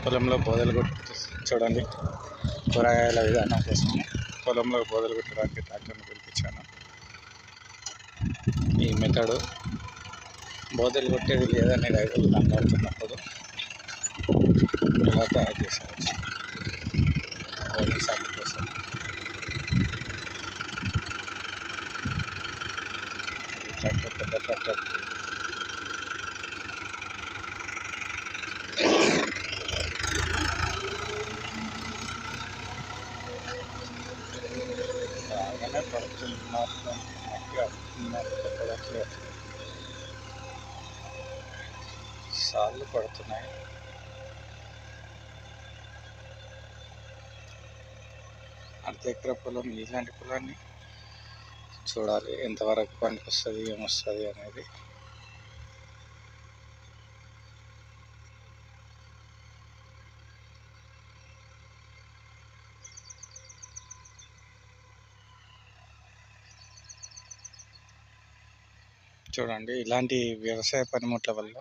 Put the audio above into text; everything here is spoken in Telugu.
పొలంలో బోదెలు కొట్టి చూడండి. కూరగాయల విధానం కోసం పొలంలో బోదెలు కొట్టడానికి ట్రాక్టర్ని పిలిపించాను. ఈ మెథడు బోదెలు కొట్టేది లేదని రైతులు కనబడుతున్నప్పుడు ఇలా తయారు చేసేవచ్చు. బోదెలు సాగు కోసం ట్రాక్టర్, పెద్ద ట్రాక్టర్ బాగానే పడుతున్నారు. చెప్పడానికి సార్లు పడుతున్నాయి. అర్ధ ఎకరా పొలం, ఇలాంటి పొలాన్ని చూడాలి ఎంతవరకు పనికి వస్తుంది, ఏమొస్తుంది అనేది. చూడండి, ఇలాంటి వ్యవసాయ పనిముట్ల వల్ల